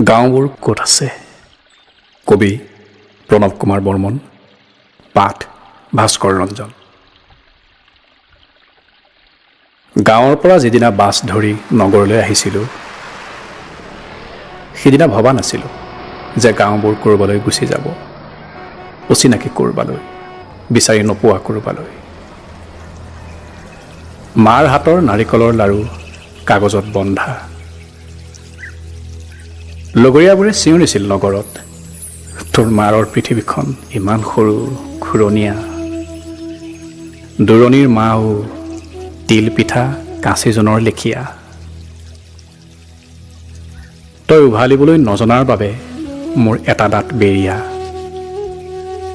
গাঁওবোৰ ক'ত আছে? কবি প্ৰণৱ কুমাৰ বৰ্মন, পাঠ ভাস্কৰ ৰঞ্জন। গাঁৱৰ পৰা যিদিনা বাছ ধৰি নগৰলৈ আহিছিলোঁ, সিদিনা ভবা নাছিলোঁ যে গাঁওবোৰ ক'ৰবালৈ গুচি যাব, অচিনাকি ক'ৰবালৈ, বিচাৰি নোপোৱা ক'ৰবালৈ। মাৰ হাতৰ নাৰিকলৰ লাৰু কাগজত বন্ধা। লগৰীয়াবোৰে চিঞৰিছিল নগৰত, তোৰ মাৰৰ পৃথিৱীখন ইমান সৰু, ঘূৰণীয়া। দূৰণিৰ মাও তিল পিঠা কাঁচিজনৰ লেখীয়া। তই উভালিবলৈ নজনাৰ বাবে মোৰ এটা দাঁত বেৰিয়া।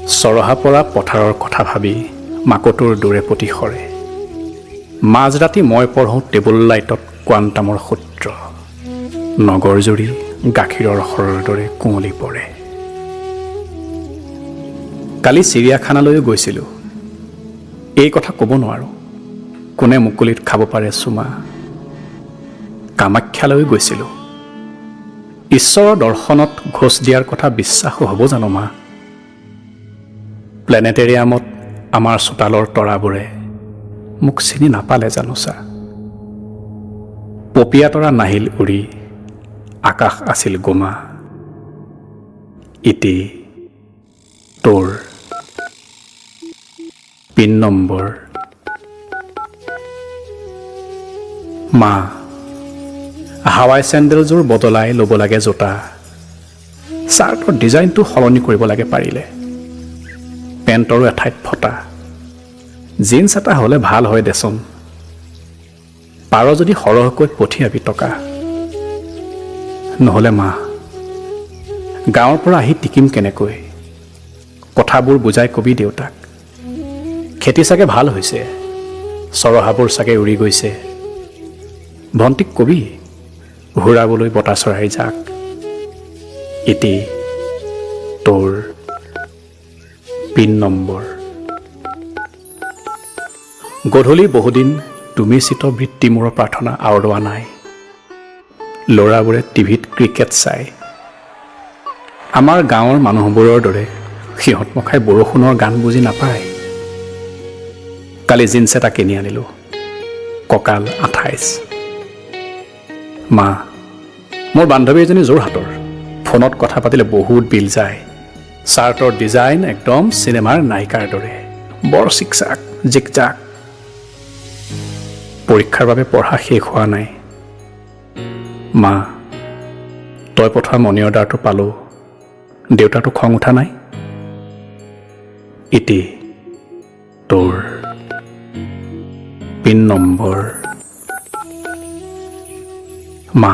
চৰহা পৰা পথাৰৰ কথা ভাবি মাকটোৰ দূৰে পতি সৰে। মাজৰাতি মই পঢ়োঁ টেবুল লাইটত কোৱাণ্টামৰ সূত্ৰ। নগৰজুৰি গাখীৰৰ সৰৰ দৰে কুঁৱলী পৰে। কালি চিৰিয়াখানালৈও গৈছিলোঁ। এই কথা ক'ব নোৱাৰোঁ, কোনে মুকলিত খাব পাৰে চুমা। কামাখ্যালৈও গৈছিলোঁ। ঈশ্বৰৰ দৰ্শনত ঘোচ দিয়াৰ কথা বিশ্বাসো হ'ব জানো মা? প্লেনেটেৰিয়ামত আমাৰ চোতালৰ তৰাবোৰে মোক চিনি নাপালে জানো চা? পপীয়া তৰা নাহিল উৰি, আকাশ আছিল গোমা। ইতি তোৰ পিন নম্বৰ। মা, হাৱাই চেণ্ডেলযোৰ বদলাই ল'ব লাগে জোতা। চাৰ্টৰ ডিজাইনটো সলনি কৰিব লাগে পাৰিলে। পেণ্টৰো এঠাইত ফটা। জিন্স এটা হ'লে ভাল হয় দেচোন। পাৰ যদি সৰহকৈ পঠিয়াবি টকা। নহ'লে মা, গাঁৱৰ পৰা আহি টিকিম কেনেকৈ? কথাবোৰ বুজাই কবি দেউতাক। খেতি চাগে ভাল হৈছে, চৰহাবোৰ চাগে উৰি গৈছে। ভণ্টিক কবি ঘূৰাবলৈ বতা চৰাইৰ জাক। ইতি তোৰ পিন নম্বৰ। গধূলি বহুদিন তুমি চিত্তবৃত্তি মূৰৰ প্ৰাৰ্থনা আওৰোৱা নাই। ল'ৰাবোৰে টিভিত ক্ৰিকেট চায়। আমাৰ গাঁৱৰ মানুহবোৰৰ দৰে সিহঁত মখাই বৰষুণৰ গান বুজি নাপায়। কালি জিন্স এটা কিনি আনিলোঁ, কঁকাল 28। মা, মোৰ বান্ধৱী এজনী যোৰহাটৰ। ফোনত কথা পাতিলে বহুত বিল যায়। চাৰ্টৰ ডিজাইন একদম চিনেমাৰ নায়িকাৰ দৰে, বৰ চিকচাক জিকজাক। পৰীক্ষাৰ বাবে পঢ়া শেষ হোৱা নাই। মা, তই পঠোৱা মনি অৰ্ডাৰটো পালোঁ। দেউতাৰতো খং উঠা নাই? ইতি তোৰ পিন নম্বৰ। মা,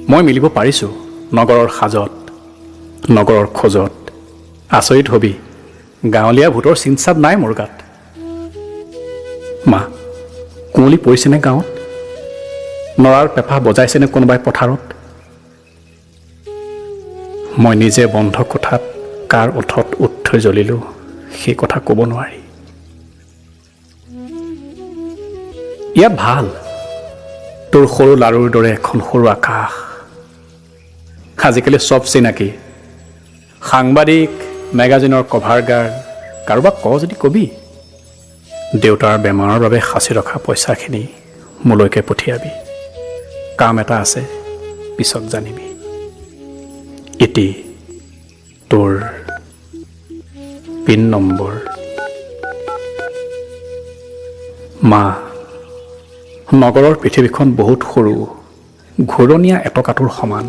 মই মিলিব পাৰিছোঁ নগৰৰ সাজত, নগৰৰ খোজত। আচৰিত হবি, গাঁৱলীয়া ভূতৰ চিনচাব নাই মোৰ গাত। মা, কুঁৱলী পৰিছেনে গাঁৱত? নৰাৰ পেঁপা বজাইছেনে কোনোবাই পথাৰত? মই নিজে বন্ধ কোঠাত কাৰ ওঠত উঠ থৈ জ্বলিলোঁ, সেই কথা ক'ব নোৱাৰি। ইয়াত ভাল, তোৰ সৰু লাৰুৰ দৰে এখন সৰু আকাশ। আজিকালি চব চিনাকি, সাংবাদিক, মেগাজিনৰ কভাৰ গাৰ্ল। কাৰোবাক ক যদি কবি, দেউতাৰ বেমাৰৰ বাবে সাঁচি ৰখা পইচাখিনি মোলৈকে পঠিয়াবি। কাম এটা আছে, পিছত জানিবি। ইতি তোৰ পিন নম্বৰ। মা, নগৰৰ পৃথিৱীখন বহুত সৰু, ঘূৰণীয়া এটকাটোৰ সমান।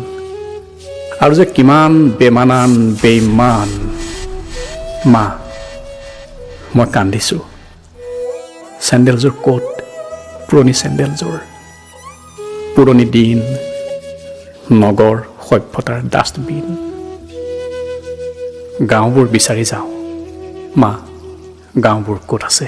আৰু যে কিমান বেমানান বেইমান। মা, মই কান্দিছোঁ। চেণ্ডেলযোৰ ক'ত? পুৰণি চেণ্ডেলযোৰ, পুৰণি দিন, নগৰ সভ্যতাৰ ডাষ্টবিন। গাঁওবোৰ বিচাৰি যাওঁ। মা, গাঁওবোৰ ক'ত আছে?